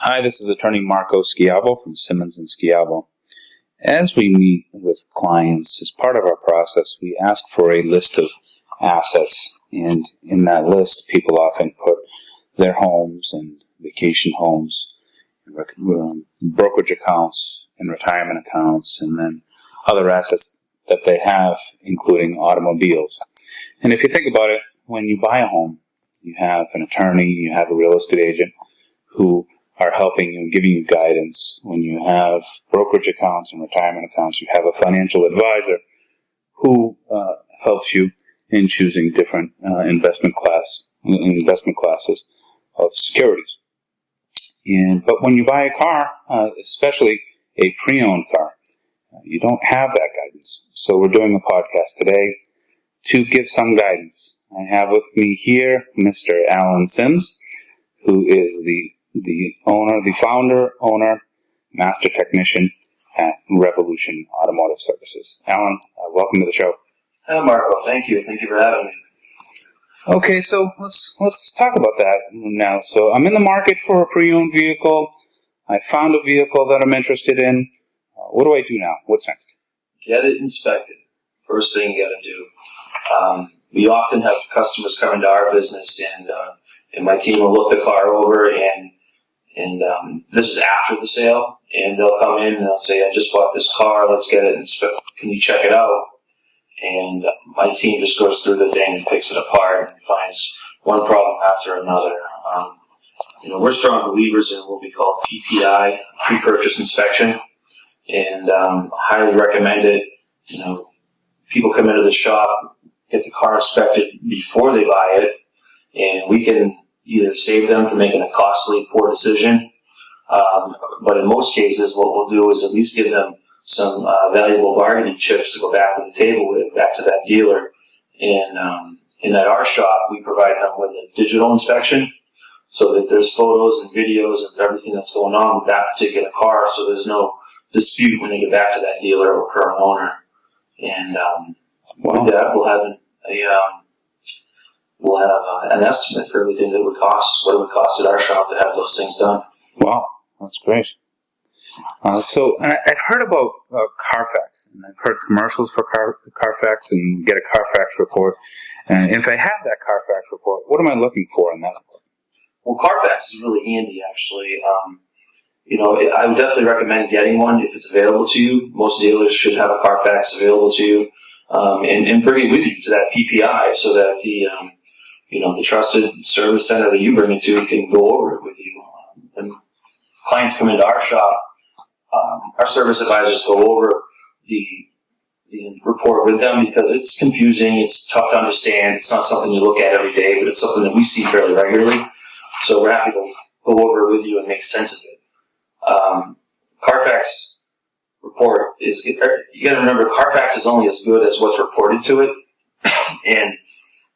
Hi, this is attorney Marco Schiavo from Symmes and Schiavo. As we meet with clients, as part of our process, we ask for a list of assets, and in that list, people often put their homes and vacation homes, brokerage accounts and retirement accounts, and then other assets that they have, including automobiles. And if you think about it, when you buy a home, you have an attorney, you have a real estate agent who are helping you and giving you guidance. When you have brokerage accounts and retirement accounts, you have a financial advisor who helps you in choosing different investment classes of securities. But when you buy a car, especially a pre-owned car, you don't have that guidance. So we're doing a podcast today to give some guidance. I have with me here Mr. Alan Symmes, who is the founder, owner, master technician at Revolution Automotive Services. Alan, welcome to the show. Hi, Marco. Thank you. Thank you for having me. Okay, so let's talk about that now. So I'm in the market for a pre-owned vehicle. I found a vehicle that I'm interested in. What do I do now? What's next? Get it inspected. First thing you got to do. We often have customers come into our business, and my team will look the car over, and this is after the sale, and they'll come in and they'll say, I just bought this car, let's get it inspected. Can you check it out? And my team just goes through the thing and picks it apart and finds one problem after another. We're strong believers in what we call PPI, pre-purchase inspection, and highly recommend it. People come into the shop, get the car inspected before they buy it, and we can either save them from making a costly, poor decision, but in most cases, what we'll do is at least give them some valuable bargaining chips to go back to the table with, back to that dealer. And at our shop, we provide them with a digital inspection so that there's photos and videos of everything that's going on with that particular car, so there's no dispute when they get back to that dealer or current owner. And with that, we'll have an estimate for everything that would cost, what it would cost at our shop to have those things done. Wow, that's great. So I've heard about CARFAX, and I've heard commercials for CARFAX and get a CARFAX report. And if I have that CARFAX report, what am I looking for in that report? Well, CARFAX is really handy, actually. I would definitely recommend getting one if it's available to you. Most dealers should have a CARFAX available to you, and bring it with you to that PPI so that the trusted service center that you bring it to can go over it with you. When clients come into our shop, our service advisors go over the report with them because it's confusing, it's tough to understand, it's not something you look at every day, but it's something that we see fairly regularly. So we're happy to go over it with you and make sense of it. CARFAX report you got to remember, CARFAX is only as good as what's reported to it, and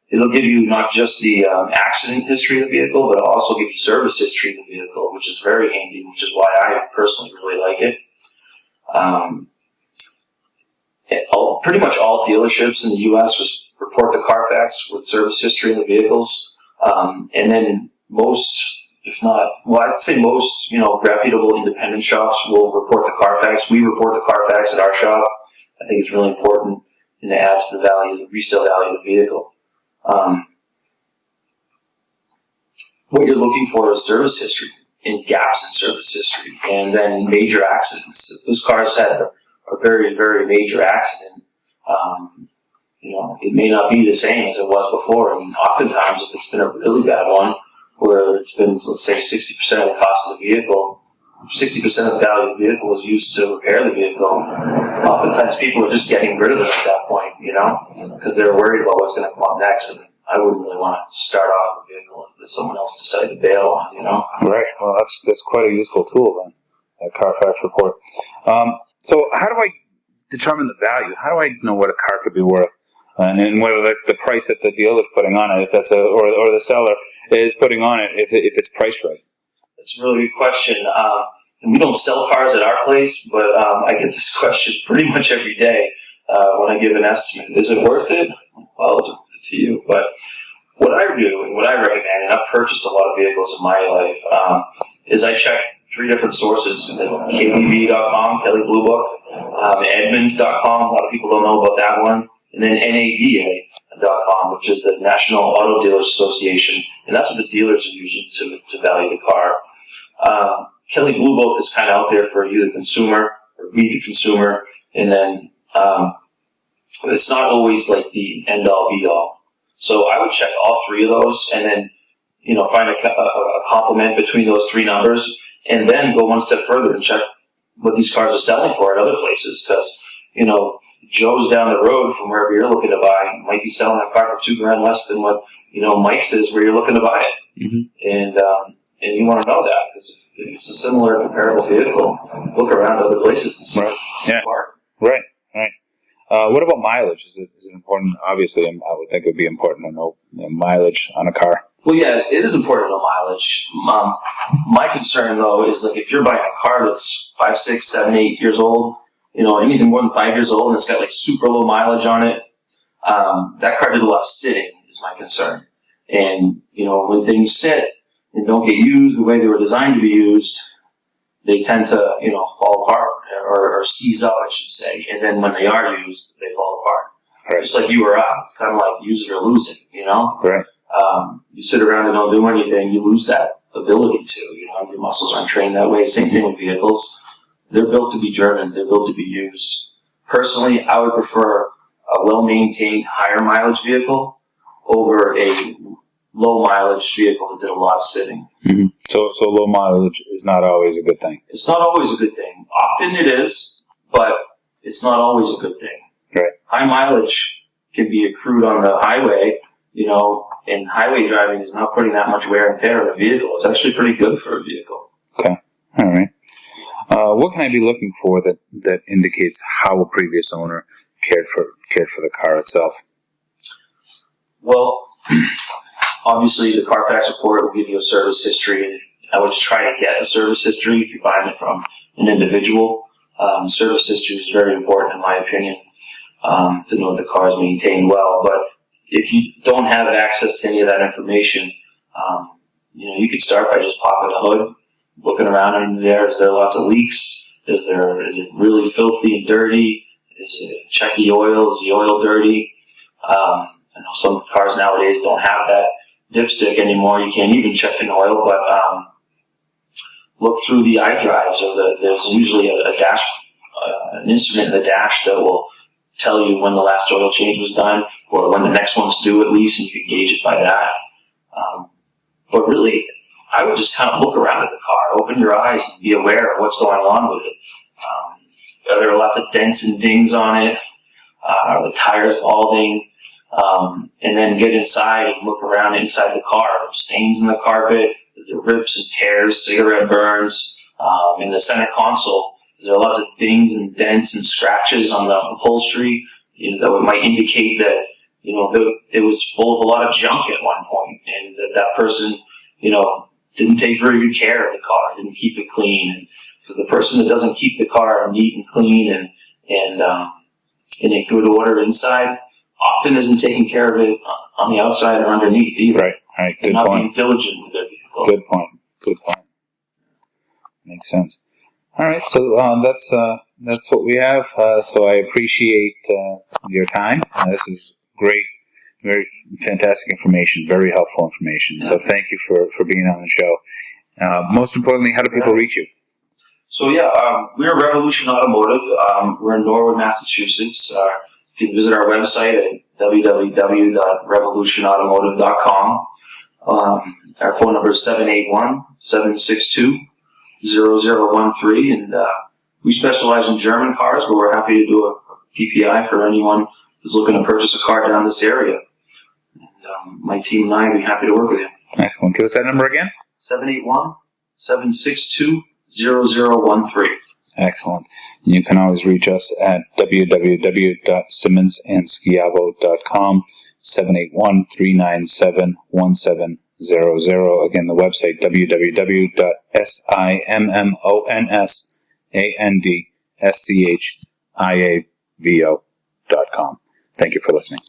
it'll give you not just the accident history of the vehicle, but it'll also give you service history of the vehicle, which is very handy, which is why I personally really like it. Pretty much all dealerships in the U.S. report the CARFAX with service history of the vehicles, and then most, if not, I'd say most, reputable independent shops will report the CARFAX. We report the CARFAX at our shop. I think it's really important, and it adds to the resale value of the vehicle. What you're looking for is service history and gaps in service history, and then major accidents. If this car's had a very, very major accident, it may not be the same as it was before. And oftentimes, if it's been a really bad one, where it's been, let's say, 60% of the cost of the vehicle, 60% of the value of the vehicle is used to repair the vehicle, oftentimes people are just getting rid of it at that point, because they're worried about what's going to come up next. And I wouldn't really want to start off with a vehicle that someone else decided to bail on, Right. Well, that's quite a useful tool then, that CARFAX report. So how do I determine the value? How do I know what a car could be worth? And whether the price that the dealer's putting on it, if that's or the seller is putting on it, if it's priced right? That's a really good question. And we don't sell cars at our place, but I get this question pretty much every day when I give an estimate. Is it worth it? Well, it's worth it to you. But what I do and what I recommend, and I've purchased a lot of vehicles in my life, is I check three different sources: KBV.com, Kelly Blue Book, Edmunds.com. A lot of people don't know about that one, and then NADA.com, which is the National Auto Dealers Association, and that's what the dealers are using to value the car. Kelly Blue Book is kind of out there for you, the consumer, or me, the consumer, and then it's not always like the end-all, be-all. So I would check all three of those, and then find a complement between those three numbers, and then go one step further and check what these cars are selling for at other places. Because Joe's down the road from wherever you're looking to buy might be selling a car for $2,000 less than what Mike's is where you're looking to buy it. Mm-hmm. And you want to know that, because if it's a similar comparable vehicle, look around other places and see. Right. Yeah. Right. What about mileage? Is it important? Obviously, I would think it would be important to know mileage on a car. Well, yeah, it is important to know mileage. My concern, though, is like if you're buying a car that's 5, 6, 7, 8 years old, anything more than 5 years old, and it's got like super low mileage on it, that car did a lot of sitting, is my concern. And when things sit and don't get used the way they were designed to be used, they tend to fall apart or seize up, I should say. And then when they are used, they fall apart. Right. Just like you or I, it's kind of like use it or lose it. Right. You sit around and don't do anything, you lose that ability to. Your muscles aren't trained that way. Same thing with vehicles. They're built to be driven. They're built to be used. Personally, I would prefer a well-maintained, higher mileage vehicle over a low-mileage vehicle that did a lot of sitting. Mm-hmm. So low mileage is not always a good thing. It's not always a good thing. Often it is, but it's not always a good thing. Right. High mileage can be accrued on the highway, and highway driving is not putting that much wear and tear in a vehicle. It's actually pretty good for a vehicle. Okay. All right. What can I be looking for that indicates how a previous owner cared for the car itself? Well, obviously the CARFAX report will give you a service history, and I would try to get a service history if you're buying it from an individual. Service history is very important, in my opinion, to know if the car is maintained well. But if you don't have access to any of that information, you could start by just popping the hood, looking around in there. Is there lots of leaks? Is it really filthy and dirty? Check the oil. Is the oil dirty? I know some cars nowadays don't have that dipstick anymore. You can't even check an oil, but look through the iDrives, or there's usually a dash, an instrument in the dash that will tell you when the last oil change was done, or when the next one's due at least, and you can gauge it by that. But really, I would just kind of look around at the car, open your eyes, and be aware of what's going on with it. Are there lots of dents and dings on it? Are the tires balding? And then get inside and look around inside the car. Are there stains in the carpet? Is there rips and tears, cigarette burns? In the center console, is there lots of dings and dents and scratches on the upholstery? That might indicate that it was full of a lot of junk at one point, and that person didn't take very good care of the car, didn't keep it clean. Because the person that doesn't keep the car neat and clean and in a good order inside often isn't taking care of it on the outside or underneath either. Right. Good not point. Being diligent with their vehicle. Good point. Makes sense. All right, so that's what we have. So I appreciate your time. This is great, very fantastic information, very helpful information. Yeah. So thank you for being on the show. Most importantly, how do people reach you? So we're Revolution Automotive. We're in Norwood, Massachusetts. You can visit our website at www.revolutionautomotive.com. Our phone number is 781-762-0013, and we specialize in German cars, but we're happy to do a PPI for anyone who's looking to purchase a car down this area. And my team and I would be happy to work with you. Excellent. Give us that number again. 781-762-0013. Excellent. You can always reach us at www.symmensandschiavo.com, 781-397-1700. Again, the website, www.symmonsandschiavo.com. Thank you for listening.